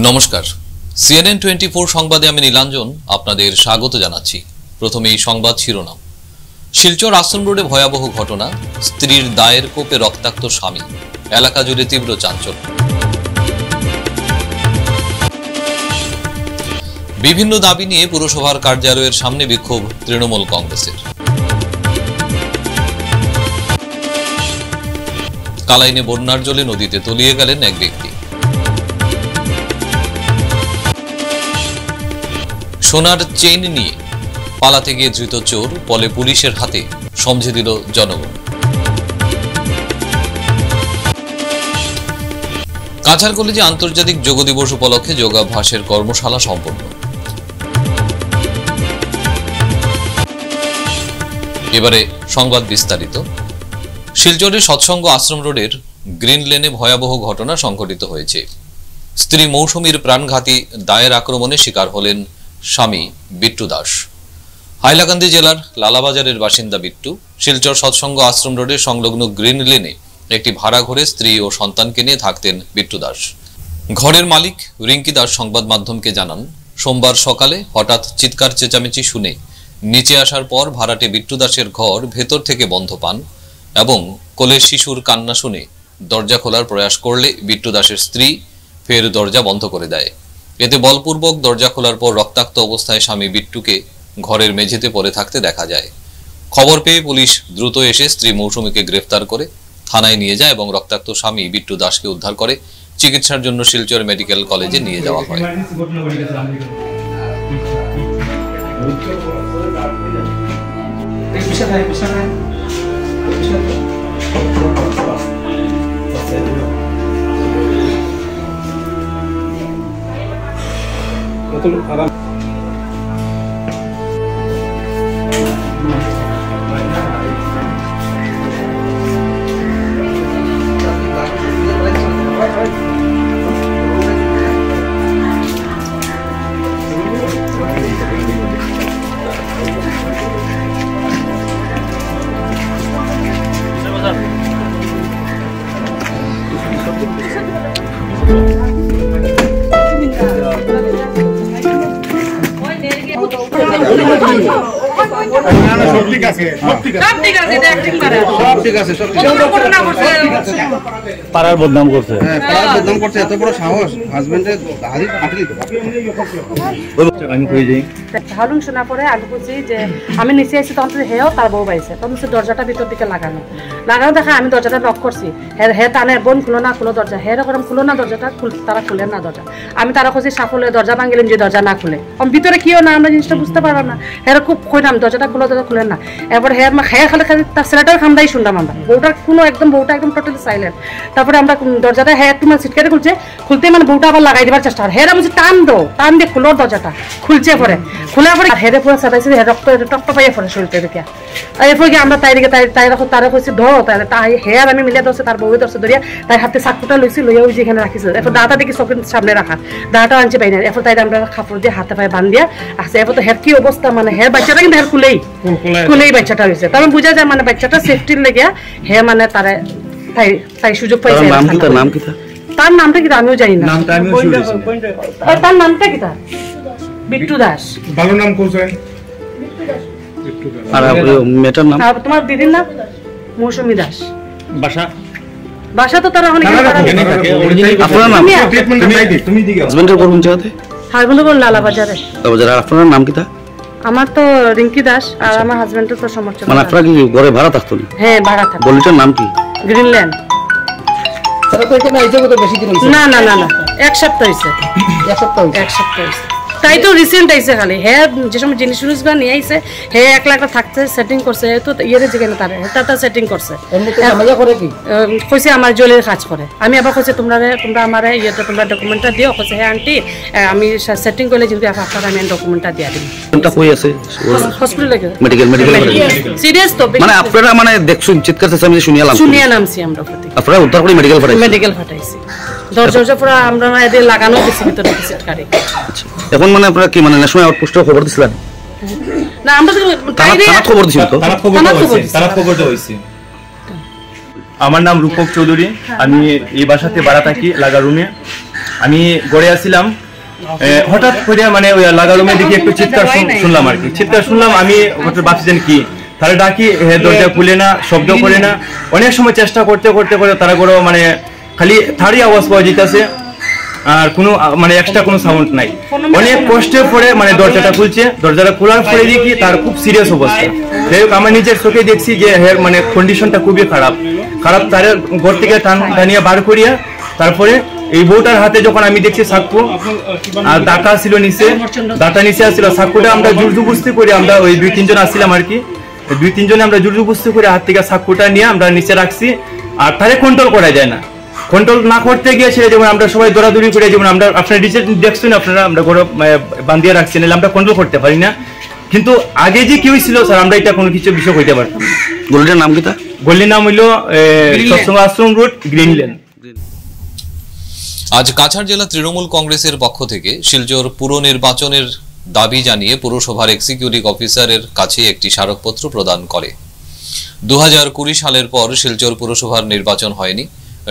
নমস্কার, CNN 24 সংবাদে আমি নীলাঞ্জন আপনাদের স্বাগত জানাচ্ছি। প্রথমেই সংবাদ শিরোনাম। শিলচর আশ্রম রোডে ভয়াবহ ঘটনা, স্ত্রীর দায়ের কোপে রক্তাক্ত স্বামী, এলাকা জুড়ে তীব্র চাঞ্চল্য। বিভিন্ন দাবি নিয়ে পুরসভার কার্যালয়ের সামনে বিক্ষোভ তৃণমূল কংগ্রেসের। কালাইনে বন্যার জলে নদীতে তলিয়ে গেলেন এক ব্যক্তি। সোনার চেইন নিয়ে পালাতে গিয়ে ধৃত চোর, পরে পুলিশের হাতে সমঝে দিল জনগণ। কাছাড় কলেজে আন্তর্জাতিক যোগ দিবস উপলক্ষে যোগাভ্যাসের কর্মশালা সম্পন্ন। এবারে সংবাদ বিস্তারিত। শিলচরের সৎসঙ্গ আশ্রম রোডের গ্রিন লেনে ভয়াবহ ঘটনা সংঘটিত হয়েছে। স্ত্রী মৌসুমীর প্রাণঘাতী দায়ের আক্রমণে শিকার হলেন স্বামী বিট্টু দাস। হাইলাকান্দি জেলার লালাবাজারের বাসিন্দা বিট্টু শিলচর সৎসঙ্গ আশ্রম রোডের সংলগ্ন গ্রিন লেনে একটি ভাড়া ঘরে স্ত্রী ও সন্তানকে নিয়ে থাকতেন বিট্টু দাস। ঘরের মালিক রিঙ্কি দাস সংবাদ মাধ্যমকে জানান, সোমবার সকালে হঠাৎ চিৎকার চেঁচামেচি শুনে নিচে আসার পর ভাড়াটে বিট্টু দাসের ঘর ভেতর থেকে বন্ধ পান এবং কোলের শিশুর কান্না শুনে দরজা খোলার প্রয়াস করলে বিট্টু দাসের স্ত্রী ফের দরজা বন্ধ করে দেয়। এতে বলপূর্বক দরজা খোলার পর রক্তাক্ত অবস্থায় স্বামী বিট্টুকে ঘরের মেঝেতে পড়ে থাকতে দেখা যায়। খবর পেয়ে পুলিশ দ্রুত এসে স্ত্রী মৌসুমীকে গ্রেফতার করে থানায় নিয়ে যায় এবং রক্তাক্ত স্বামী বিট্টু দাসকে উদ্ধার করে চিকিৎসার জন্য শিলচর মেডিকেল কলেজে নিয়ে যাওয়া হয়। পাড়ার বদনাম করছে, এত বড় সাহস হাজবেন্ডের আমি কই যাই হালুন শোনা পরে আমি বুঝি যে আমি নিচে আসি, তখন হেও তার বউ পাইছে, তখন দরজাটা ভিতর দিকে লাগানো দেখা আমি দরজাটা লক করছি। হে টানে বোন খুলো না, খুলো দরজা, হে রকম খুলো না দরজাটা, তারা খুলে না দরজা। আমি তারা খুঁজি সাফলে দরজা ভাঙিলাম যে দরজা না খুলে, ভিতরে কিও না আমরা জিনিসটা বুঝতে পারলাম না। হেরা খুব কইলাম দরজাটা খুলো, দরজা খুলেন না। এরপর খেয়ে খালি তার ছেলেটার খান্দাই শুনলাম আমরা, বউটার কোনো একদম বউটা একদম টোটালি সাইলেন্ট। তারপরে আমরা দরজাটা হ্যাঁ একটু মানে সিটকারে খুলতে মানে বউটা আবার লাগাই দেওয়ার চেষ্টা করে। হেরা বলছে টান দো, টান দিয়ে খুলো দরজাটা, খুলছে পরে খোলার পরে হেরে পুরো সাদাইছে, রক্ত টক্ত পাইয়ে পড়ে শরীরটা দেখে। এরপর গিয়ে আমরা তাই দিকে তাই রাখো, তারা কইছে ধরো, তাই হেয়ার আমি মিলিয়ে ধরছে, তার বউয়ে ধরছে, ধরিয়া তাই হাতে চাকুটা লইছি, লইয়া ওই যেখানে রাখিছে। এরপর দাঁড়াটা দেখি চোখের সামনে রাখা, দাঁড়াটা আনছে পাই না। এরপর তাই আমরা কাপড় দিয়ে হাতে পায়ে বান দিয়া আসছে। এরপর তো হের কি অবস্থা, মানে হের বাচ্চাটা কিন্তু হের খুলেই বাচ্চাটা হয়েছে। তার বুঝা যায় মানে বাচ্চাটা সেফটির লেগে হে মানে তারা তাই সুযোগ পাইছে। তার নামটা কি আমিও জানি না, তার নামটা কি তার বিট্টু দাস। ভালো নাম কোথায়? আর মেয়েটার নাম? তোমার দিদির নাম মৌসুমী দাস। বাসা তো তারা অনেক আপনার নাম? তুমি দিকে হাজবেন্ডের কোন জায়গাতে? হাজবেন্ডের কোন লালাবাজারে। লালাবাজারে। আপনার নাম কি তা? আমার তো রিঙ্কি দাস, আর আমার হাজবেন্ডের তো সমর্থন। মানে আপনারা কি ঘরে ভাড়া থাকতেন? হ্যাঁ ভাড়া থাকতেন। গলিটার নাম কি? গ্রিনল্যান্ড। তারা তো এখানে আইছে কত বেশি দিন হইছে? না না না না, এক সপ্তাহ হইছে। এক সপ্তাহ হইছে। তাই তো রিসেন্ট আইছে খালি। হ্যাঁ যে সময় জিনিস জিনিসগুলো নিয়ে আইছে, হ্যাঁ একলা একটা থাকছে, সেটিং করছে, তো ইয়ের যেখানে তার সেটিং করছে। কইছে আমার জলের কাজ করে। আমি আবার কইছে তোমরা আমার ইয়েটা তোমরা ডকুমেন্টটা দিও। কইছে হ্যাঁ আন্টি আমি সেটিং করলে যদি আপনার আমি ডকুমেন্টটা দিয়ে দিই। কোনটা কই আছে? হসপিটালে মেডিকেল সিরিয়াস তো মানে আপনারা মানে দেখছুন চিৎকার চেঁচামেচি শুনিয়া নামছি আমরা প্রতি। আপনারা উদ্ধার করে মেডিকেল ফাটাইছি। দরজা পুরো আমরা এদের লাগানো দিছি ভিতরে সিটকারে। এখন মানে আপনারা কি মানে ন্যাশনাল আউটপোস্টে খবর দিছিলেন? না আমরা তো থানা খবর দিছিল তো? থানা খবর হইছে। আমার নাম রূপক চৌধুরী, আমি এই বাসাতে ভাড়া থাকি লাগা রুমে। আমি গড়ে আসছিলাম, হঠাৎ করে মানে ওই লাগালুমে দিকে একটু চিৎকার শুনলাম আর কি। চিৎকার শুনলাম, আমি ভাবছিলেন কি, তারা ডাকি, দরজা খুলে না, শব্দ করে না। অনেক সময় চেষ্টা করতে করতে করে তারা করে মানে খালি থারি আওয়াজ পাওয়া যেতেছে, আর কোনো মানে এক্সট্রা কোনো সাউন্ড নাই। অনেক কষ্টের পরে মানে দরজাটা খুলছে। দরজাটা খোলার পরে দেখি তার খুব সিরিয়াস অবস্থা। যাই হোক, আমার নিজের চোখে দেখছি যে হের মানে কন্ডিশনটা খুবই খারাপ। তার ঘর থেকে টানিয়ে বার করিয়া তারপরে এই বউটার হাতে যখন আমি দেখছি চাকু আর দাঁটা ছিল নিচে, দাঁটা নিচে আসছিল। চাকুটা আমরা জুরজুবস্তি করে, আমরা ওই 2-3 জন আসছিলাম আর কি, 2-3 জনে আমরা জুরজুবস্তি করে হাত থেকে চাকুটা নিয়ে আমরা নিচে রাখছি। আর তারে কন্ট্রোল করা যায় না। কন্ট্রোল না করতে গিয়ে সে যেমন আমরা সবাই দৌড়াদৌড়ি করে, যেমন আমরা আপনার দেখছেন আপনারা, আমরা ঘরে বান্ধিয়ে রাখছি, নাহলে আমরা কন্ট্রোল করতে পারি না। কিন্তু আগে যে কি হয়েছিল স্যার, আমরা এটা কোনো কিছু বিষয় হইতে পারতাম। গলিটার নাম কি? গলির নাম হইল সৎসঙ্গ আশ্রম রোড, গ্রিন লেন। আজ কাছাড় জেলা তৃণমূল কংগ্রেসের পক্ষ থেকে শিলচর পুর নির্বাচনের দাবি জানিয়ে পুরসভার এক্সিকিউটিভ অফিসারের কাছে একটি স্মারকপত্র প্রদান করে। 2020 সালের পর শিলচর পুরসভার নির্বাচন হয়নি।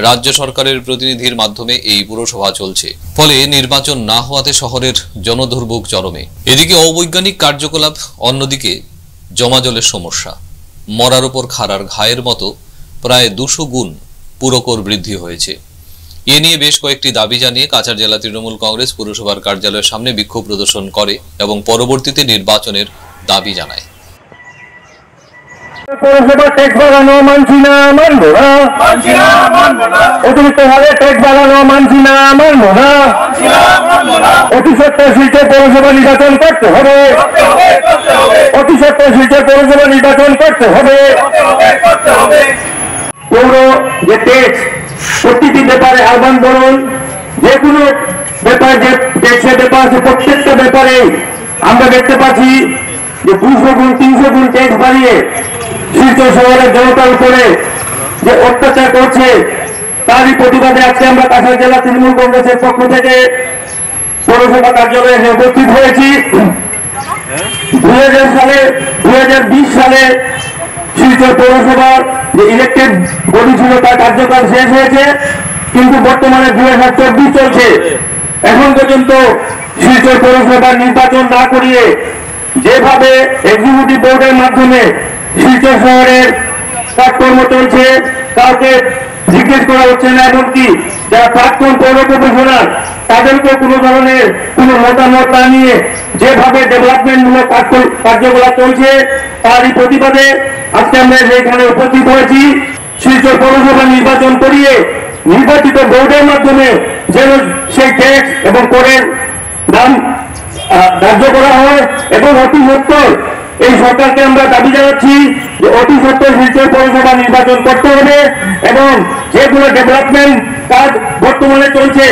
রাজ্য সরকারের প্রতিনিধির মাধ্যমে এই পুরসভা চলছে, ফলে নির্বাচন না হওয়াতে শহরের জনদুর্ভোগ চরমে। এদিকে অবৈজ্ঞানিক কার্যকলাপ, অন্যদিকে জমা জলের সমস্যা, মরার উপর খাড়ার ঘায়ের মতো প্রায় 200 গুণ পুরকর বৃদ্ধি হয়েছে। এ নিয়ে বেশ কয়েকটি দাবি জানিয়ে কাছাড় জেলা তৃণমূল কংগ্রেস পুরসভার কার্যালয়ের সামনে বিক্ষোভ প্রদর্শন করে এবং পরবর্তীতে নির্বাচনের দাবি জানায়। পৌরসভা ট্যাক্স বাড়ানো মানছি না, মানবো না। অতিরিক্ত ভাবে ট্যাক্স বাড়ানো মানছি না, মানবো না। অতি সত্ত্বর শিলচর পৌরসভা নির্বাচন করতে হবে, অতি সত্ত্বর শিলচর পৌরসভা নির্বাচন করতে হবে। পৌর যে ট্যাক্স, প্রতিটি ব্যাপারে আহ্বান বলুন, যে কোনো ব্যাপার, যে ট্যাক্সের ব্যাপার আছে, প্রত্যেকটা ব্যাপারে আমরা দেখতে পাচ্ছি যে 200 গুণ 300 গুণ ট্যাক্স বাড়িয়ে শিলচর শহরের জনতার উপরে যে অত্যাচার করছে, তারই প্রতিবাদে আজকে আমরা কাছাড় জেলা তৃণমূল কংগ্রেসের পক্ষ থেকে পৌরসভা কার্যালয়ে উপস্থিত হয়েছি। 2020 সালে শিলচর পৌরসভার যে ইলেকটেড বডি ছিল তার কার্যকাল শেষ হয়েছে, কিন্তু বর্তমানে 2024 চলছে। এখন পর্যন্ত শিলচর পৌরসভার নির্বাচন না করিয়ে যেভাবে এক্সিকিউটিভ বোর্ডের মাধ্যমে শিলচর শহরের কাজকর্ম চলছে, কাউকে জিজ্ঞেস করা হচ্ছে না, এমনকি যারা প্রাক্তন পৌর কমিশনার তাদেরকে কোনো ধরনের কোনো মতামত না নিয়ে যেভাবে ডেভেলপমেন্ট মূলক কার্যকলাপ চলছে, তারই প্রতিবাদে আজকে আমরা এখানে উপস্থিত হয়েছি। শিলচর পৌরসভা নির্বাচন করিয়ে নির্বাচিত বোর্ডের মাধ্যমে যেন সেই ট্যাক্স এবং করের দাম ধার্য করা হয় এবং অতি সত্ত্বর এই সরকারকে আমরা দাবি জানাচ্ছি যে অতি সত্ত্বর শিলচর পৌরসভা নির্বাচন করতে হবে এবং যেগুলো ডেভেলপমেন্ট কাজ বর্তমানে চলছে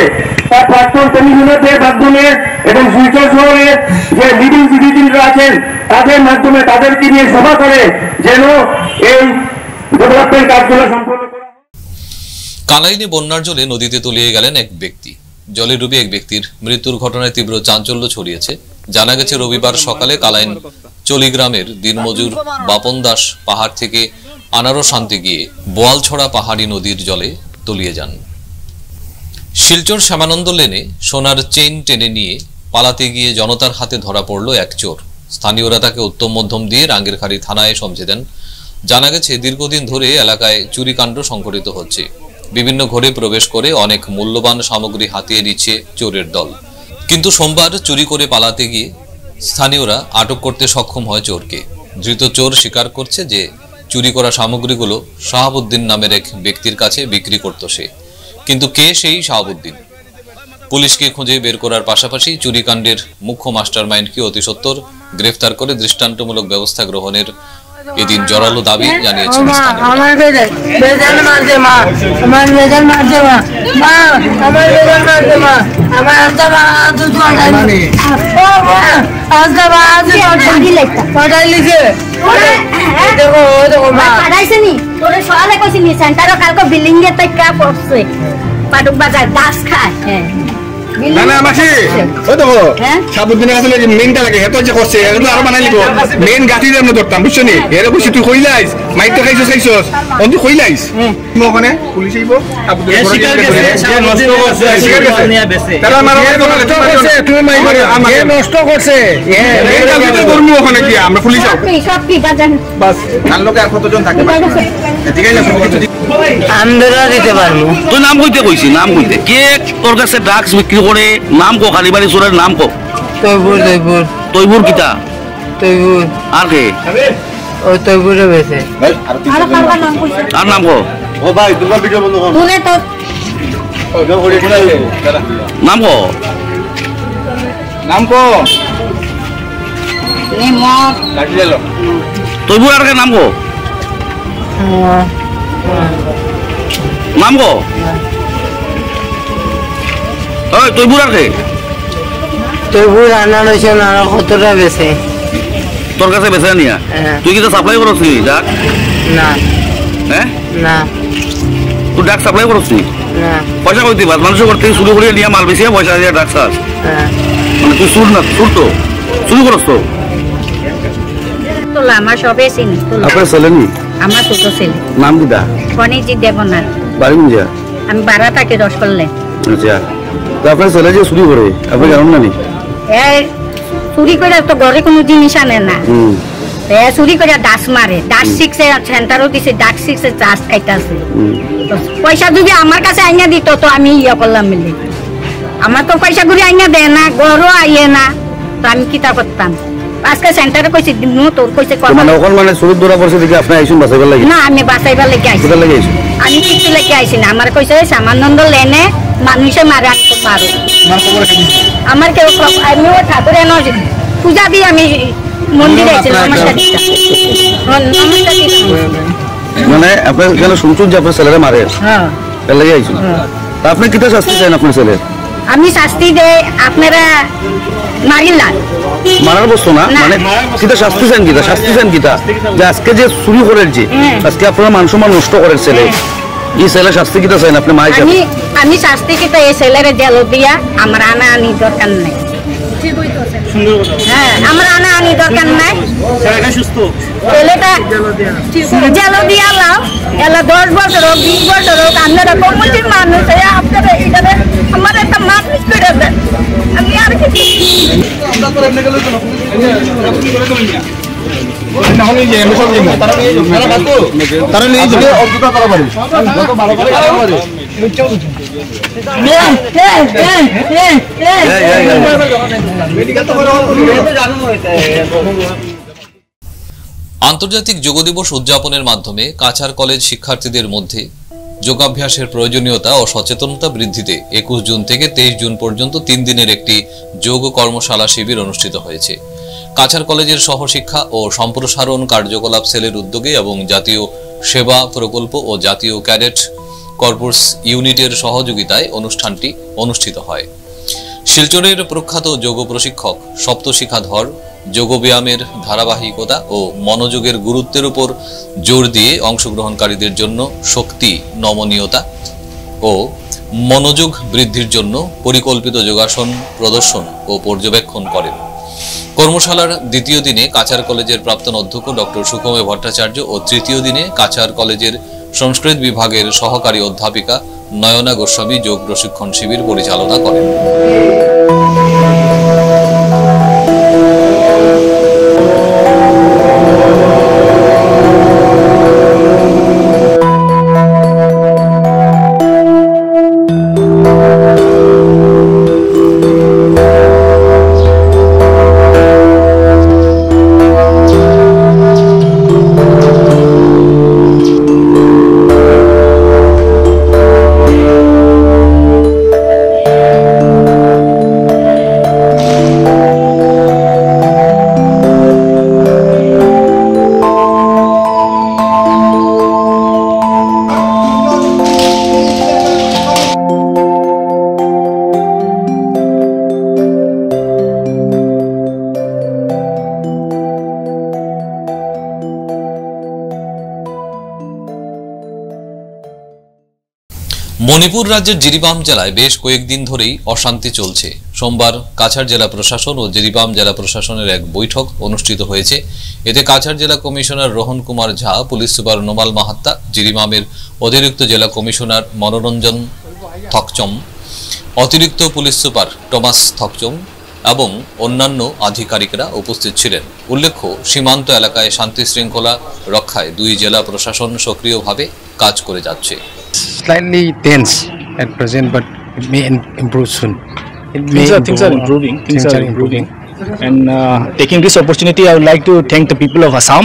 তার প্রাক্তন কমিশনারদের মাধ্যমে এবং শিলচর শহরের যে লিডিং সিটিজেনরা আছেন তাদের মাধ্যমে তাদেরকে নিয়ে সভা করে যেন এই ডেভেলপমেন্ট কাজগুলো সম্পন্ন করা হয়। কালাইনে বন্যার জলে নদীতে তলিয়ে গেলেন এক ব্যক্তি। জলে ডুবে এক ব্যক্তির মৃত্যুর ঘটনায় তীব্র চাঞ্চল্য ছড়িয়েছে। জানা গেছে রবিবার সকালে কালাইন চলিগ্রামের দিনমজুর বাপন দাস পাহাড় থেকে আনারস আনতে গিয়ে বোয়ালছড়া পাহাড়ি নদীর জলে তলিয়ে যান। শিলচর শ্যামানন্দ লেনে সোনার চেইন টেনে নিয়ে পালাতে গিয়ে জনতার হাতে ধরা পড়ল এক চোর। স্থানীয়রা তাকে উত্তম মধ্যম দিয়ে রাঙ্গেরখাড়ি থানায় সমঝে দেন। জানা গেছে দীর্ঘদিন ধরে এলাকায় চুরিকাণ্ড সংঘটিত হচ্ছে। বিভিন্ন ঘরে প্রবেশ করে অনেক মূল্যবান সামগ্রী হাতিয়ে নিচ্ছে চোরের দল। কিন্তু সোমবার চুরি করে পালাতে গিয়ে স্থানীয়রা আটক করতে সক্ষম হয় চোরকে। ধৃত চোর স্বীকার করছে যে চুরি করা সামগ্রীগুলো শাহাবুদ্দিন নামের এক ব্যক্তির কাছে বিক্রি করত সে। কিন্তু কে সেই শাহাবুদ্দিন? পুলিশকে খুঁজে বের করার পাশাপাশি চুরিকাণ্ডের মুখ্য মাস্টারমাইন্ডকে অতি সত্বর গ্রেফতার করে দৃষ্টান্তমূলক ব্যবস্থা গ্রহণের এদিন জোরালো দাবি জানিয়েছেন পাটুক বাজার গাছ খায় না না মাসি ওই দেখো হ্যাঁ? সাবুদ্দিনের কাছে যে মেনটা লাগে এত যে করছে এটা তো আরো বানাই লিব মেন গাঠির আমরা ধরতাম বুঝছো নি এর কইছি তুই কইলাইস মাইক তো খাইছস অন তুই কইলাইস তুমি ওখানে পুলিশ আইবো সাবুদ্দিনের স্বীকার করছে, সে নষ্ট করছে, স্বীকার করছে। নিয়ে বেচে। তাহলে আমার তুমি মাইক নষ্ট করছে মেনটা ভিতরে করবো ওখানে কি আমরা পুলিশ আইবো সব কি বাজান বাস তার লোকে আর কতজন থাকে এদিকে না আমরা দিতে পারবো। তুই নাম কইতে কইছি নাম কইতে কে তোর কাছে ড্রাগস বিক্রি করে নাম কো খালিবাড়ি চোরের নাম কো তৈবুর তৈবুর তৈবুর কিতা তৈবুর আর কে ও তৈবুরে বেছে আর কারবার নাম কইছে আর নাম কো ও ভাই দুর্গা ভিডিও বন্ধ কর শুনে তো নাম কো নাম কো নিমক লাঠি দিলো তৈবুর আর কে নাম কো নাম কো ওই তৈবুর আর কে তৈবুর আনা রয়েছে না কতটা বেছে তোর কাছে বেচে নিয়া হ্যাঁ। তুই কিতা সাপ্লাই করছ নি ডাক না হ্যাঁ না তুই ডাক সাপ্লাই করছ নি না পয়সা কই দিবা মানুষ করতে শুরু করে নিয়ে মাল বেশি পয়সা দিয়ে ডাক চাস হ্যাঁ মানে তুই সুর না সুর তো শুরু করছ তো তোলা আমার সবে চিনি তোলা আপনার ছেলে নি আমার ছোট ছেলে নাম কিতা ফণিজি দেবনাথ বাড়ি মুঞ্জা আমি বারা থাকি রস করলে আচ্ছা তো আপনার ছেলে যে চুরি করে আপনি জানেন না নি এই চুরি করে তো ঘরে কোনো জিনিস আনে না হুম চুরি করে ডাস মারে ডাস শিখছে সেন্টারও দিছে ডাক শিখছে চাষ খাইতেছে পয়সা যদি আমার কাছে আইনা দিত তো আমি ইয়া করলাম মিলি আমার তো পয়সা ঘুরে আইনা দেয় না ঘরও আইয়ে না তো আমি কিতা করতাম আজকে সেন্টারে কইছি দিনু তোর কইছে তো মানে ওখান মানে চুরির ধরা পড়ছে দেখি আপনি আইসুন বাঁচাইবার লাগে না আমি বাঁচাইবার লেগে আইছি কোথায় লাগে আইসুন আমি কিছু লেগে আইছি না আমার কইছে সামানন্দ লেনে মানুষে মারে আমি তো মারো আমার কেউ আমি ও ঠাকুরের পূজা দিয়ে আমি মন্দিরে আছি নমস্কার দিতাম নমস্কার দিতাম মানে আপনি কেন শুনছুন যে আপনার ছেলেরা মারে হ্যাঁ তার লাগে আইসুন তা আপনি কিতা শাস্তি চান আপনার ছেলে আমি শাস্তি দে আপনারা মারিলা মারার বস্তু না না। মানে কিতা শাস্তি চান কিতা শাস্তি চান কিতা যে আজকে যে চুরি করেন যে আজকে আপনারা মান সম্মান নষ্ট করেন ছেলে এই ছেলে শাস্তি কিতা চান আপনি মা হিসাবে আমি আমি শাস্তি কিন্তু এই ছেলেরে জেল দিয়া আমার আনা আনি দরকার নাই হ্যাঁ আমার আনা আনি দরকার নাই ছেলেটা জেল দিয়া লাও এলা 10 বছর হোক 20 বছর হোক আপনারা কমিটির মানুষ আপনারা এইখানে আমার একটা মানুষ করে দেন আমি আর কিছু তারা নিয়ে যাবে অর্ধটা করা পারি যত ভালো করে করা পারি আন্তর্জাতিক যোগ দিবস উদযাপনের মাধ্যমে কাছাড় কলেজ শিক্ষার্থীদের মধ্যে যোগাভ্যাসের প্রয়োজনীয়তা ও সচেতনতা বৃদ্ধিতে 21 জুন থেকে 23 জুন পর্যন্ত 3 দিনের একটি যোগ কর্মশালা শিবির অনুষ্ঠিত হয়েছে। কাছাড় কলেজের সহশিক্ষা ও সম্প্রসারণ কার্যকলাপ সেলের উদ্যোগে এবং জাতীয় সেবা প্রকল্প ও জাতীয় ক্যাডেট কর্পস ইউনিটের সহযোগিতায় অনুষ্ঠানটি অনুষ্ঠিত হয়। শিলচরের প্রখ্যাত যোগ প্রশিক্ষক সপ্তশিখাধর যোগব্যায়ামের ধারাবাহিকতা ও মনোযোগের গুরুত্বের উপর জোর দিয়ে অংশগ্রহণকারীদের জন্য শক্তি, নমনীয়তা ও মনোযোগ বৃদ্ধির জন্য পরিকল্পিত যোগাসন প্রদর্শন ও পর্যবেক্ষণ করেন। কর্মশালার দ্বিতীয় দিনে কাছাড় কলেজের প্রাক্তন অধ্যক্ষ ডক্টর সুকমে ভট্টাচার্য ও তৃতীয় দিনে কাছাড় কলেজের সংস্কৃত বিভাগের সহকারী অধ্যাপিকা নয়না গোস্বামী যোগ প্রশিক্ষণ শিবির পরিচালনা করেন। মণিপুর রাজ্যের জিরিবাম জেলায় বেশ কয়েকদিন ধরেই অশান্তি চলছে। সোমবার কাছাড় জেলা প্রশাসন ও জিরিবাম জেলা প্রশাসনের এক বৈঠক অনুষ্ঠিত হয়েছে। এতে কাছাড় জেলা কমিশনার রোহন কুমার ঝা, পুলিশ সুপার নোমাল মাহাত্তা, জিরিবামের অতিরিক্ত জেলা কমিশনার মনোরঞ্জন থকচম, অতিরিক্ত পুলিশ সুপার টমাস থকচম এবং অন্যান্য আধিকারিকরা উপস্থিত ছিলেন। উল্লেখ্য, সীমান্ত এলাকায় শান্তি শৃঙ্খলা রক্ষায় দুই জেলা প্রশাসন সক্রিয়ভাবে কাজ করে যাচ্ছে। Slightly tense at present, but it may improve soon. Things are improving. Things are improving. And taking this opportunity, I would like to thank the people of Assam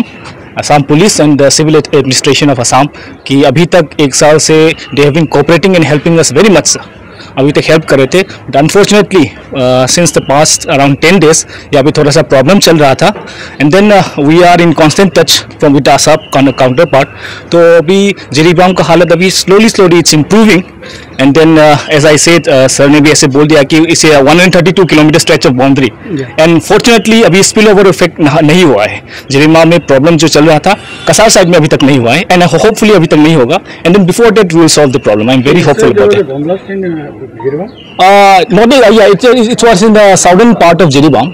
Police and the Civil Administration of Assam. कि अभी तक एक साल से they have been cooperating and helping us very much. अभी तक help कर रहे थे, but unfortunately since the past around 10 days यहाँ पे थोड़ा सा प्रॉब्लम चल रहा था, and then we are in constant touch from with Assam counterpart. तो अभी जिरीबाम का हालत अभी slowly it's improving, and then as I said, sir ने भी ऐसे बोल दिया कि इसे 132 kilometre stretch of boundary, and fortunately अभी स्पिल ओवर इफेक्ट नहीं हुआ है। जिरीबाम में प्रॉब्लम जो चल रहा था कसार साइड में अभी तक नहीं हुआ है, एंड होपफुली अभी तक नहीं होगा, and then before that we will solve the problem. I am very hopeful about it. It was in the southern part of Jiribam.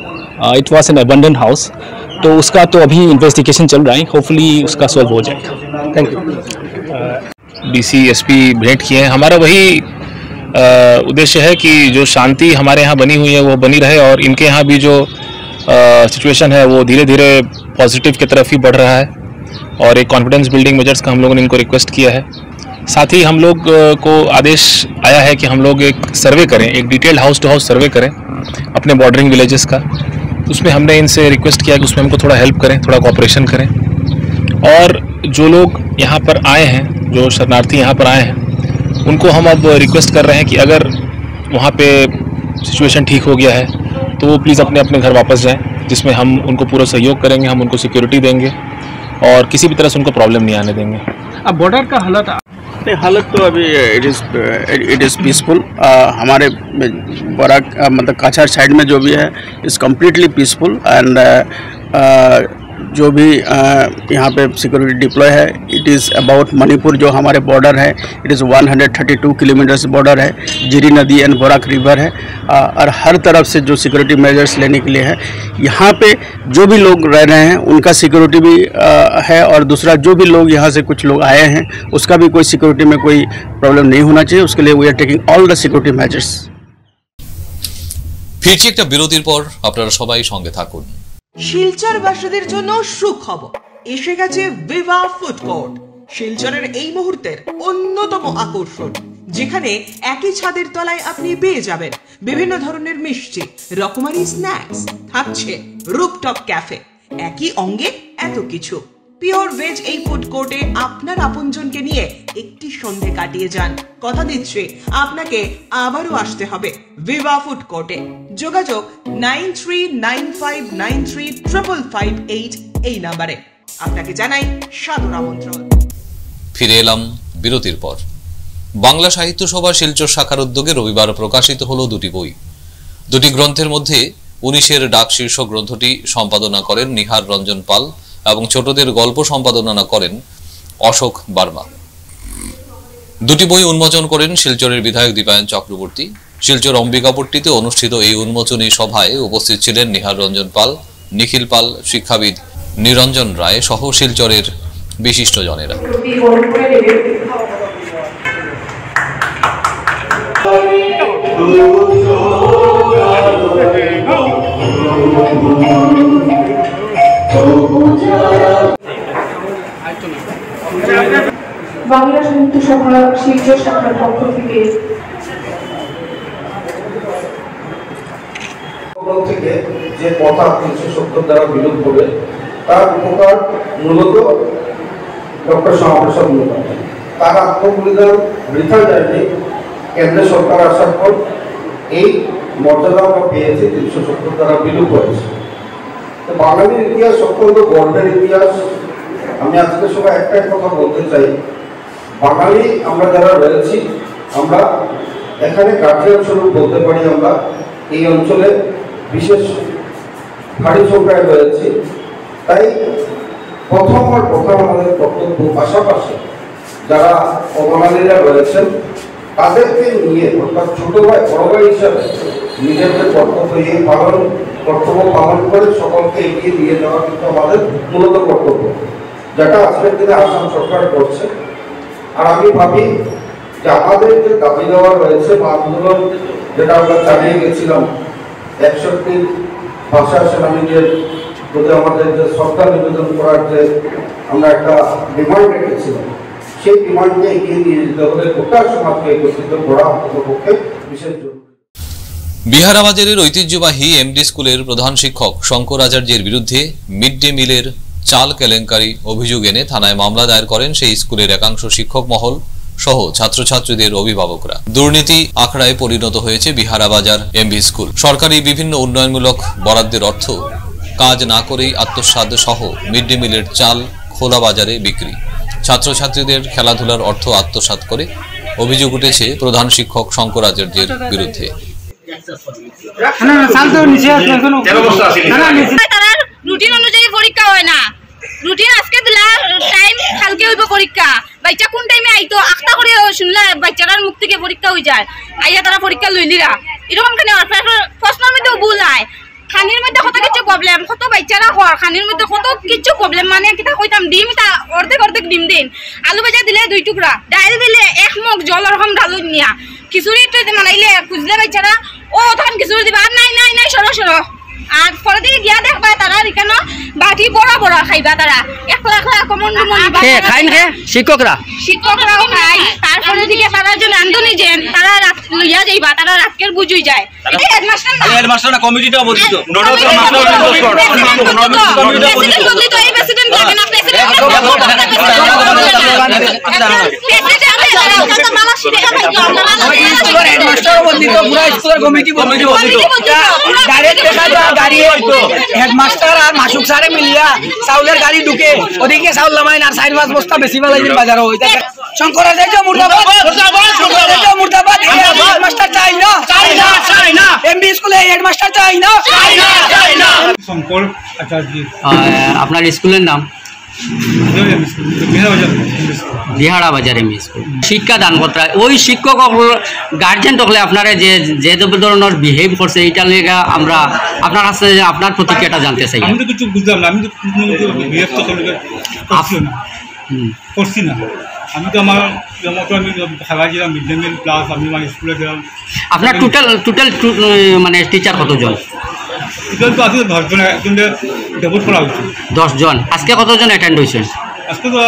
It was an abandoned house. तो उसका तो अभी इन्वेस्टिगेशन चल रहा है, होपफुली उसका सॉल्व हो जाएगा। Thank you. डीसी एसपी भेंट किए हैं। हमारा वही उद्देश्य है कि जो शांति हमारे यहाँ बनी हुई है वो बनी रहे, और इनके यहाँ भी जो सिचुएशन है वो धीरे धीरे पॉजिटिव की तरफ ही बढ़ रहा है, और एक कॉन्फिडेंस बिल्डिंग मेजर्स का हम लोगों ने इनको रिक्वेस्ट किया है। साथ ही हम लोग को आदेश आया है कि हम लोग एक सर्वे करें, एक डिटेल्ड हाउस टू हाउस सर्वे करें अपने बॉर्डरिंग विलेजेस का। उसमें हमने इनसे रिक्वेस्ट किया कि उसमें हमको थोड़ा हेल्प करें, थोड़ा कोऑपरेशन करें, और जो लोग यहाँ पर आए हैं, जो शरणार्थी यहाँ पर आए हैं, उनको हम अब रिक्वेस्ट कर रहे हैं कि अगर वहाँ पे सिचुएशन ठीक हो गया है तो वो प्लीज़ अपने अपने घर वापस जाएँ, जिसमें हम उनको पूरा सहयोग करेंगे, हम उनको सिक्योरिटी देंगे और किसी भी तरह से उनको प्रॉब्लम नहीं आने देंगे। अब बॉर्डर का हालत तो अभी इट इज़ पीसफुल। हमारे बराक मतलब काछार साइड में जो भी है इज़ कम्प्लीटली पीसफुल, एंड जो भी यहाँ पे सिक्योरिटी डिप्लॉय है, इट इज़ अबाउट मणिपुर जो हमारे बॉर्डर है, इट इज़ 132 किलोमीटर्स बॉर्डर है, जिरी नदी एंड बोराक रिवर है, और हर तरफ से जो सिक्योरिटी मेजर्स लेने के लिए है। यहाँ पे जो भी लोग रह रहे हैं उनका सिक्योरिटी भी है, और दूसरा जो भी लोग यहाँ से कुछ लोग आए हैं उसका भी कोई सिक्योरिटी में कोई प्रॉब्लम नहीं होना चाहिए, उसके लिए we are taking all the security measures. ফিরছি একটা বিরতির পর, আপনারা সবাই সঙ্গে থাকুন। শিলচরবাসীদের জন্য সুখবর, এসে গেছে ভিভা ফুড কোর্ট। শিলচরের এই মুহূর্তের অন্যতম আকর্ষণ, যেখানে একই ছাদের তলায় আপনি পেয়ে যাবেন বিভিন্ন ধরনের মিষ্টি, রকমারি স্ন্যাক্স, থাকছে রুফটপ ক্যাফে, একই অঙ্গে এত কিছু। পিওর ভেজ এই ফুড কোর্টে আপনার আপনজনকে নিয়ে একটি সন্ধে কাটিয়ে যান। কথা দিচ্ছি আপনাকে আবারও আসতে হবে ভিভা ফুড কোর্টে। যোগাযোগ 9395935558 এই নাম্বারে। আপনাকে জানাই সাদর আমন্ত্রণ। ফিরে এলাম বিরতির পর। বাংলা সাহিত্য সভা শিলচর শাখার উদ্যোগে রবিবার প্রকাশিত হলো দুটি বই। দুটি গ্রন্থের মধ্যে 19-এর ডাক শীর্ষক গ্রন্থটি সম্পাদনা করেন নিহার রঞ্জন পাল এবং ছোটদের গল্প সম্পাদনা করেন অশোক বার্মা। দুটি বই উন্মোচন করেন শিলচরের বিধায়ক দীপায়ন চক্রবর্তী। শিলচর অম্বিকাপট্টিতে অনুষ্ঠিত এই উন্মোচনী সভায় উপস্থিত ছিলেন নিহার রঞ্জন পাল, নিখিল পাল, শিক্ষাবিদ নিরঞ্জন রায় সহ শিলচরের বিশিষ্টজনেরা। বাংলা সাহিত্য সভা শিলচর শাখার পক্ষ থেকে যে কথা 370 দ্বারা বিলুপ্ত হবে তার উপকার মূলত ডক্টর শ্যামাপ্রসাদ মুখোপাধ্যায়। তার আত্মবলিদান বৃথা যায়নি। কেন্দ্র সরকার আসার পর এই মর্যাদা আমরা পেয়েছি, 370 দ্বারা বিলুপ্ত হয়েছে। বাঙালির ইতিহাস অত্যন্ত গর্বের ইতিহাস। আমি আজকে সবাই একটাই কথা বলতে চাই, বাঙালি আমরা যারা রয়েছি, আমরা এখানে গার্জিয়ান স্বরূপ বলতে পারি। আমরা এই অঞ্চলে বিশেষ ভারী সংখ্যায় রয়েছি, তাই প্রথম আমাদের বক্তব্য পাশাপাশি যারা অবাঙালিরা রয়েছেন তাদেরকে নিয়ে অর্থাৎ ছোট ভাই বড় ভাই হিসাবে নিজেদের কর্তব্য পালন করে সকলকে এগিয়ে দিয়ে যাওয়া কিন্তু আমাদের মূলত কর্তব্য, যেটা আজকের দিনে আসাম সরকার করছে। আর আমি ভাবি যে আমাদের যে দাবি দেওয়া রয়েছে বা আন্দোলন যেটা আমরা চালিয়ে গেছিলাম 61 ভাষা সেনানীদের প্রতি আমাদের যে শ্রদ্ধা নিবেদন করার যে আমরা একটা ডিমান্ড রেখেছিলাম, সেই ডিমান্ডকে এগিয়ে নিয়ে যেতে হলে গোটা সমাজকে একত্রিত করা অন্ততপক্ষে বিশেষ জরুরি। বিহারাবাজারের ঐতিহ্যবাহী এমডি স্কুলের প্রধান শিক্ষক শঙ্কর আচার্যের বিরুদ্ধে মিড ডে মিলের চাল কেলেঙ্কারি অভিযোগ এনে থানায় মামলা দায়ের করেন সেই স্কুলের একাংশ শিক্ষক মহল সহ ছাত্রছাত্রীদের অভিভাবকরা। দুর্নীতি আখড়ায় পরিণত হয়েছে বিহারাবাজার এমভি স্কুল। সরকারি বিভিন্ন উন্নয়নমূলক বরাদ্দের অর্থ কাজ না করেই আত্মসাৎ সহ মিড ডে মিলের চাল খোলা বাজারে বিক্রি, ছাত্রছাত্রীদের খেলাধুলার অর্থ আত্মসাৎ করে অভিযোগ উঠেছে প্রধান শিক্ষক শঙ্কর আচার্যের বিরুদ্ধে। রুটিন অনুযায়ী পরীক্ষা হয় না, রুটিন আজকে দিলা টাইম কালকে হইব পরীক্ষা, বাচ্চা কোন টাইমে আইতো আখটা করে শুনলে বাচ্চাটার মুখ থেকে পরীক্ষা হয়ে যায়, আইয়া তারা পরীক্ষা লইলিরা এরকম খানি প্রশ্নের মধ্যে ভুল নাই, খানির মধ্যে কত কিছু প্রবলেম, কত বাচ্চারা হওয়ার খানির মধ্যে কত কিছু প্রবলেম, মানে কিতা কইতাম ডিম তা অর্ধেক অর্ধেক ডিম দিন, আলু ভাজা দিলে 2 টুকরা, ডাইল দিলে 1 মগ জল এরকম ঢালুন নিয়া, খিচুড়ি মানাইলে খুঁজলে বাচ্চারা ও তখন খিচুড়ি দিবা, আর নাই নাই নাই সরো সরো, আর পরে দিকে গিয়া দেখবা তারা এখানে বাটি বড় বড় খাইবা, তারা একলা একলা কমন শিক্ষকরাও খাই, তারপরে দিকে তারা যে রান্ধনি যেন তারা লইয়া যাইবা, তারা রাতকের বুঝুই যায়। এটা হেডমাস্টার না কমিটিটা বলিত প্রেসিডেন্ট বলিত, এই প্রেসিডেন্ট লাগে না, প্রেসিডেন্ট হেডমাস্টার বলিত পুরা স্কুলের কমিটি বলিত, ডাইরেক্ট দেখা যায় গাড়ি হেডমাস্টার আর মাসুক স্যারে মিলিয়া চাউলের গাড়ি ঢুকে ওদিকে চাউল নামায় আর 4-5 বস্তা বেশি পেলাইছেন বাজারও। শঙ্কর আচার্য মুর্দাবাদ, মুর্দাবাদ। হেডমাস্টার চাই না, চাই না এমবি স্কুলে হেডমাস্টার চাই না। শঙ্কর আচার্য আপনার স্কুলের নাম? বিহারাবাজার এমবি স্কুল। শিক্ষা দান করতে ওই শিক্ষক গার্জেন তকলে আপনারা যে যে ধরনের বিহেভ করছে এইটা লেগে আমরা আপনার কাছে আপনার প্রতিক্রিয়াটা জানতে চাই। আমি তো কিছু বুঝলাম না, আমি তো বিহেভ তো করছি না, আমি তো আমার মতো আমি খেলাছিলাম মিড ডে মিল প্লাস আমি আমার স্কুলে গেলাম। আপনার টোটাল মানে টিচার কতজন? টোটাল তো আছে 10 জন, একজনকে ডেপুট করা হয়েছে 10 জন। আজকে কতজন অ্যাটেন্ড হয়েছেন? আজকে তো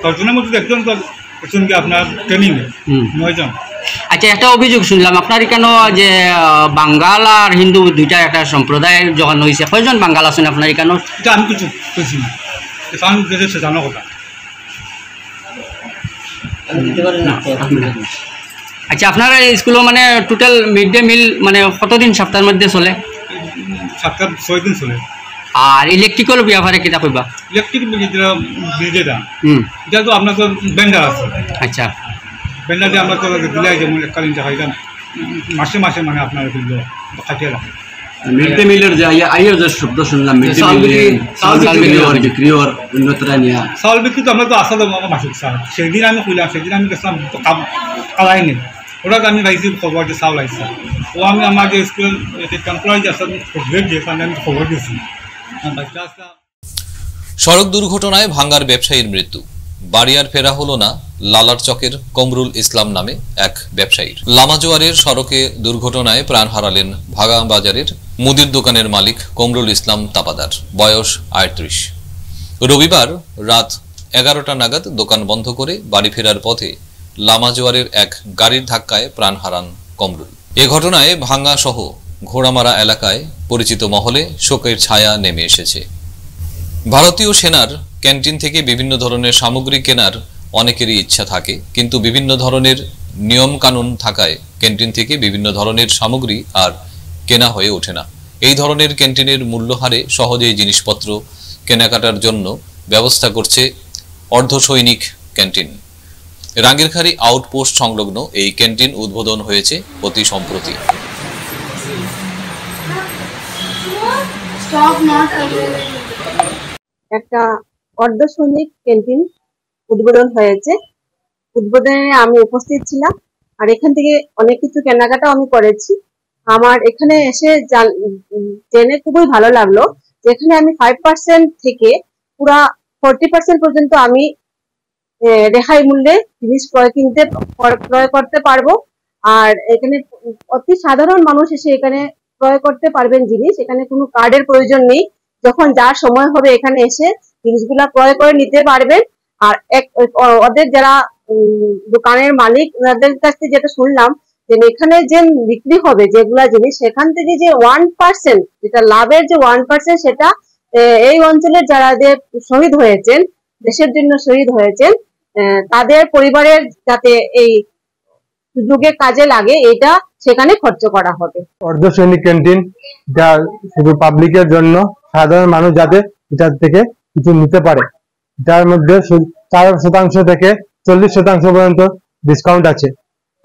10 জনের মধ্যে একজনকে আপনার ট্রেনিং 9 জন। আচ্ছা, একটা অভিযোগ শুনলাম আপনার কেন যে বাঙ্গাল আর হিন্দু দুইটা একটা সম্প্রদায়ের যখন হয়েছে, কয়জন বাঙ্গাল আছেন আপনার কেন? এটা আমি কিছু কইছি না, সে জানো কথা। আচ্ছা, আপনার স্কুলে মানে টোটাল মিড ডে মিল মানে কতদিন সপ্তাহের মধ্যে চলে? সপ্তাহ 6 দিন চলে। আর ইলেকট্রিক্যাল ব্যাপারে কিতা কইবা? ইলেকট্রিক যেটা বিজেটা এটা তো আপনার তো বেন্ডার আছে। আচ্ছা, বেন্ডার দিয়ে আমরা তো দিলাই যেমন এককালীন টাকা এটা মাসে মাসে মানে আপনার কিন্তু কাটিয়ে রাখে। মিড ডে মিলের যে আইয়ের যে শব্দ শুনলাম, মিড ডে মিল বিক্রি হওয়ার উন্নতরা নিয়ে চাউল বিক্রি তো আমরা তো আসলে মাসুক চাল, সেদিন আমি খুললাম, সেদিন আমি গেছিলাম কালাই নেই, ওটা আমি ভাইছি খবর যে চাউল আসছে, ও আমি আমার যে স্কুলের এমপ্লয়ি আছে খবর দিয়ে আমি খবর দিয়েছি। সড়ক দুর্ঘটনায় ভাঙ্গার ব্যবসায়ীর মৃত্যু। বাড়ি আর ফেরা হলো না লালার চকের কমরুল ইসলাম নামে এক ব্যবসায়ীর। লামাজোয়ারের সড়কে দুর্ঘটনায় প্রাণ হারালেন ভাঙ্গা বাজারের মুদির দোকানের মালিক কমরুল ইসলাম তাপাদার, বয়স 38। রবিবার রাত 11টা নাগাদ দোকান বন্ধ করে বাড়ি ফেরার পথে লামাজোয়ারের এক গাড়ির ধাক্কায় প্রাণ হারান কমরুল। এ ঘটনায় ভাঙ্গা সহ ঘোড়ামারা এলাকায় পরিচিত মহলে শোকের ছায়া নেমে এসেছে। ভারতীয় সেনার ক্যান্টিন থেকে বিভিন্ন ধরনের সামগ্রী কেনার অনেকেরই ইচ্ছা থাকে, কিন্তু বিভিন্ন ধরনের নিয়ম কানুন থাকায় ক্যান্টিন থেকে বিভিন্ন ধরনের সামগ্রী আর কেনা হয়ে ওঠে না। এই ধরনের ক্যান্টিনের মূল্যহারে সহজেই জিনিসপত্র কেনাকাটার জন্য ব্যবস্থা করছে অর্ধসৈনিক ক্যান্টিন। রাঙ্গিরখাড়ি আউটপোস্ট সংলগ্ন এই ক্যান্টিন উদ্বোধন হয়েছে অতি সম্প্রতি। একটা অর্ধসৈনিক ক্যান্টিন উদ্বোধন হয়েছে। উদ্বোধনে আমি উপস্থিত ছিলাম। আর এখান থেকে অনেক কিছু কেনাকাটা আমি করেছি। আমার এখানে এসে জেনে খুবই ভালো লাগলো, যেখানে আমি 5% থেকে পুরা 40% পর্যন্ত আমি রেহাই মূল্যে জিনিস ক্রয় করতে পারবো। আর এখানে অতি সাধারণ মানুষ এসে এখানে ক্রয় করতে পারবেন জিনিস। এখানে কোনো কার্ডের প্রয়োজন নেই। যখন যার সময় হবে এখানে এসে জিনিসগুলা ক্রয় করে নিতে পারবেন। আর ওদের যারা দোকানের মালিক, ওনাদের কাছ থেকে যেটা শুনলাম যে এখানে যে বিক্রি হবে যেগুলা জিনিস, সেখান থেকে যে 1% যেটা লাভের যে 1% সেটা এই অঞ্চলের যারা যে শহীদ হয়েছেন, দেশের জন্য শহীদ হয়েছেন, তাদের পরিবারের যাতে এই সুযোগে কাজে লাগে এটা সেখানে খরচ করা হবে। অর্ধসৈনিক ক্যান্টিন, যা শুধু পাবলিকের জন্য, সাধারণ মানুষ যাতে এটা থেকে কিছু নিতে পারে, যার মধ্যে 4% থেকে 40% পর্যন্ত ডিসকাউন্ট আছে।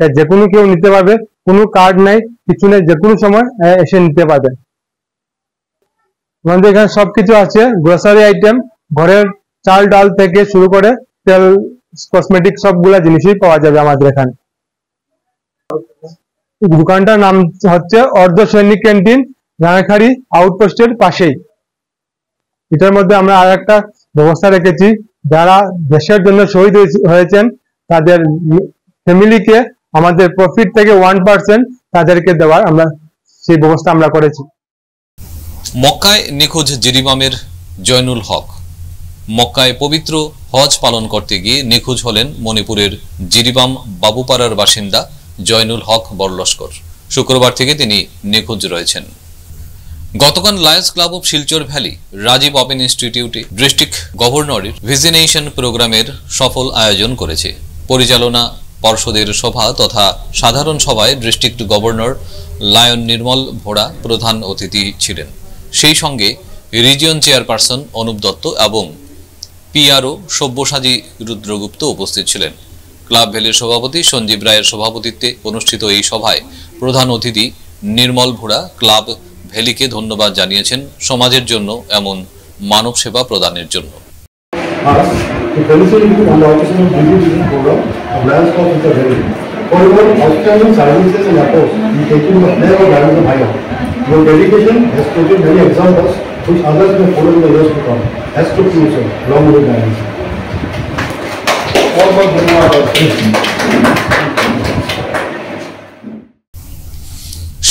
যে কোনো কেউ নিতে পারবে, কোনো কার্ড নাই, কিছু নেই, যে কোনো সময় এসে নিতে পারবেন। আমাদের এখানে সবকিছু আছে, গ্রোসারি আইটেম, ঘরের চাল ডাল থেকে শুরু করে তেল, কসমেটিক সবগুলা জিনিসই পাওয়া যাবে আমাদের এখানে। দোকানটার নাম হচ্ছে অর্ধসৈনিক ক্যান্টিন, রানাখাড়ি আউটপোস্টের পাশেই। এটার মধ্যে আমরা আর একটা ব্যবস্থা রেখেছি, যারা দেশের জন্য শহীদ হয়েছেন তাদের ফ্যামিলিকে আমাদের প্রফিট থেকে 1% তাদেরকে দেওয়ার আমরা সেই ব্যবস্থা আমরা করেছি। মক্কায় নিখোঁজ জিরিবামের জয়নুল হক। মক্কায় পবিত্র হজ পালন করতে গিয়ে নিখোঁজ হলেন মণিপুরের জিরিবাম বাবুপাড়ার বাসিন্দা জয়নুল হক বড়লস্কর। শুক্রবার থেকে তিনি নিখোঁজ রয়েছেন। গতকাল Lions Club of Silchar valley Rajiv open ইনস্টিটিউটে ডিস্ট্রিক্ট গভর্নরের ভিজিনেশন প্রোগ্রামের সফল আয়োজন করেছে। পরিচালনা পর্ষদের সভা তথা সাধারণ সভায় ডিস্ট্রিক্ট গভর্নর লায়ন নির্মল ভোড়া প্রধান অতিথি ছিলেন। সেই সঙ্গে রিজিয়ন চেয়ারপারসন অনুপ দত্ত এবং পিআরও সব্যসাচী রুদ্রগুপ্ত উপস্থিত ছিলেন। ক্লাব ভ্যালির সভাপতি সঞ্জীব রায়ের সভাপতিত্বে অনুষ্ঠিত এই সভায় প্রধান অতিথি নির্মল ভোড়া ক্লাব ভ্যালিকে ধন্যবাদ জানিয়েছেন সমাজের জন্য এমন মানব সেবা প্রদানের জন্য।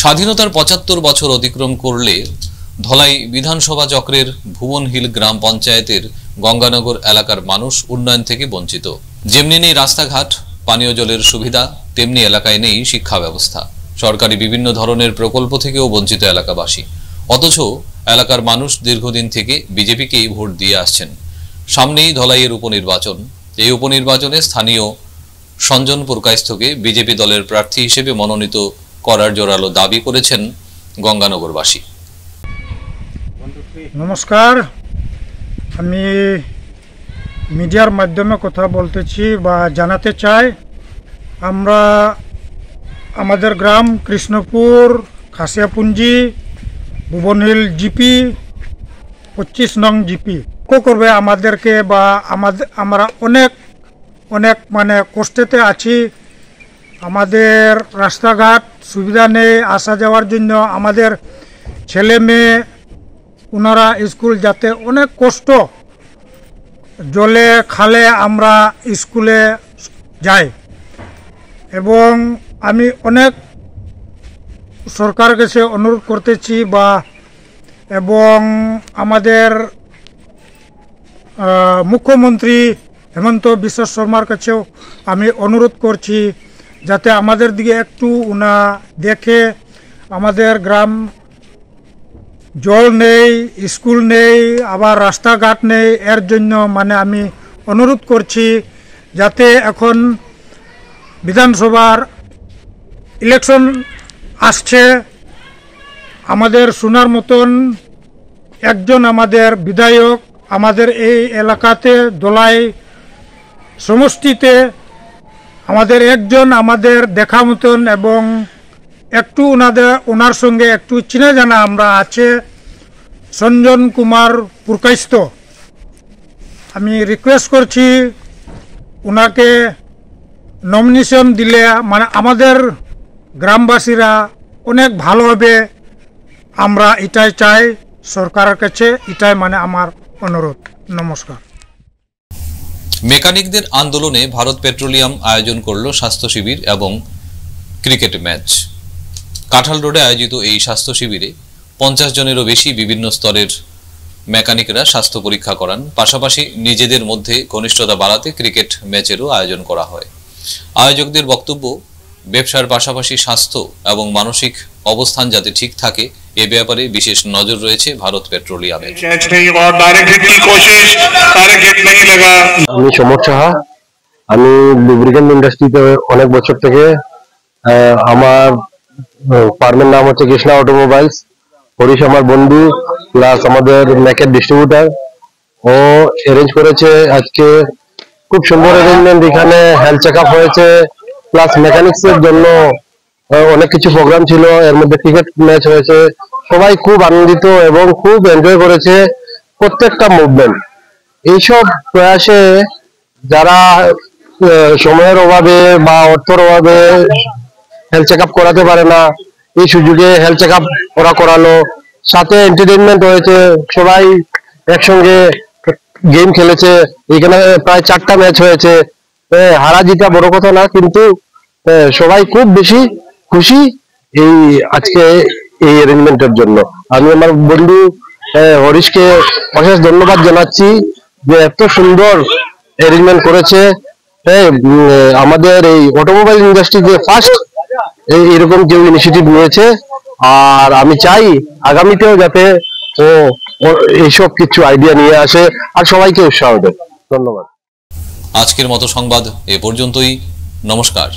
স্বাধীনতার 75 বছর অতিক্রম করলে ধলাই বিধানসভা চক্রের ভুবনহিল গ্রাম পঞ্চায়েতের গঙ্গানগর এলাকার মানুষ উন্নয়ন থেকে বঞ্চিত। যেমনি নেই রাস্তাঘাট, পানীয় জলের সুবিধা, তেমনি এলাকায় নেই শিক্ষা ব্যবস্থা। সরকারি বিভিন্ন ধরনের প্রকল্প থেকেও বঞ্চিত এলাকাবাসী। অথচ এলাকার মানুষ দীর্ঘদিন থেকে বিজেপিকেই ভোট দিয়ে আসছেন। সামনেই ধলাইয়ের উপনির্বাচন। এই উপনির্বাচনে স্থানীয় সঞ্জন পুরকাইস্থকে বিজেপি দলের প্রার্থী হিসেবে মনোনীত করার জোরালো দাবি করেছেন গঙ্গানগরবাসী। নমস্কার, আমি মিডিয়ার মাধ্যমে কথা বলতেছি বা জানাতে চাই, আমরা আমাদের গ্রাম কৃষ্ণপুর খাসিয়াপুঞ্জি ভুবনহিল জিপি 25 নং জিপি করবে আমাদেরকে, বা আমরা অনেক মানে কষ্টেতে আছি। আমাদের রাস্তাঘাট সুবিধা নেই, আসা যাওয়ার জন্য আমাদের ছেলে মেয়ে ওনারা স্কুল যাতে অনেক কষ্ট, জলে খালে আমরা স্কুলে যাই। এবং আমি অনেক সরকার কাছে অনুরোধ করতেছি এবং আমাদের মুখ্যমন্ত্রী হেমন্ত বিশ্ব শর্মার কাছেও আমি অনুরোধ করছি যাতে আমাদের দিকে একটু উনা দেখে। আমাদের গ্রাম জল নেই, স্কুল নেই, আবার রাস্তাঘাট নেই। এর জন্য মানে আমি অনুরোধ করছি যাতে এখন বিধানসভার ইলেকশন আসছে, আমাদের শোনার মতন একজন আমাদের বিধায়ক আমাদের এই এলাকাতে দলাই সমষ্টিতে আমাদের একজন আমাদের দেখা মতন এবং একটু ওনার সঙ্গে একটু চিনা জানা আমরা আছে, সঞ্জন কুমার পুরকাইস্থ। আমি রিকোয়েস্ট করছি ওনাকে নমিনেশন দিলে মানে আমাদের গ্রামবাসীরা অনেক ভালো হবে, আমরা এটাই চাই সরকারের কাছে, এটাই মানে আমার অনুরোধ। নমস্কার। মেকানিকদের আন্দোলনে ভারত পেট্রোলিয়াম আয়োজন করলো স্বাস্থ্য শিবির এবং ক্রিকেট ম্যাচ। কাঁঠাল রোডে আয়োজিত এই স্বাস্থ্য শিবিরে 50 জনেরও বেশি বিভিন্ন স্তরের মেকানিকরা স্বাস্থ্য পরীক্ষা করান। পাশাপাশি নিজেদের মধ্যে ঘনিষ্ঠতা বাড়াতে ক্রিকেট ম্যাচেরও আয়োজন করা হয়। আয়োজকদের বক্তব্য, ব্যবসার পাশাপাশি স্বাস্থ্য এবং মানসিক অবস্থান যাতে ঠিক থাকে এ ব্যাপারে বিশেষ নজর রয়েছে ভারত পেট্রোলিয়ামের। আমি সমর সাহা, আমি লুব্রিকেন্ট ইন্ডাস্ট্রিতে অনেক বছর থেকে, আমার ফার্মের নাম হচ্ছে কৃষ্ণা অটোমোবাইলস। হরিশ আমার বন্ধু, প্লাস আমাদের ম্যাকের ডিস্ট্রিবিউটার। ও অ্যারেঞ্জ করেছে আজকে খুব সুন্দর অ্যারেঞ্জমেন্ট, এখানে হেলথ চেক আপ হয়েছে, প্লাস মেকানিক্স এর জন্য অনেক কিছু প্রোগ্রাম ছিল, এর মধ্যে ক্রিকেট ম্যাচ হয়েছে। সবাই খুব আনন্দিত এবং খুব এনজয় করেছে প্রত্যেকটা মুভমেন্ট। এইসব প্রয়াসে যারা সময়ের অভাবে বা অর্থের অভাবে হেলথ চেক আপ করাতে পারে না, এই সুযোগে হেলথ চেক আপ ওরা করালো, সাথে এন্টারটেইনমেন্ট হয়েছে, সবাই একসঙ্গে গেম খেলেছে। এখানে প্রায় 4টা ম্যাচ হয়েছে, হারা জিতা বড় কথা না, কিন্তু সবাই খুব বেশি খুশি এই আজকে এই অ্যারেঞ্জমেন্টের জন্য। আমি আমার বন্ধু হরিশকে অশেষ ধন্যবাদ জানাচ্ছি যে এত সুন্দর অ্যারেঞ্জমেন্ট করেছে। আমাদের এই অটোমোবাইল ইন্ডাস্ট্রিতে ফার্স্ট এরকম কেউ ইনিশিয়েটিভ নিয়েছে, আর আমি চাই আগামীতেও যাতে ও এইসব কিছু আইডিয়া নিয়ে আসে আর সবাইকে উৎসাহ দেয়। ধন্যবাদ। আজকের মতো সংবাদ এ পর্যন্তই। নমস্কার।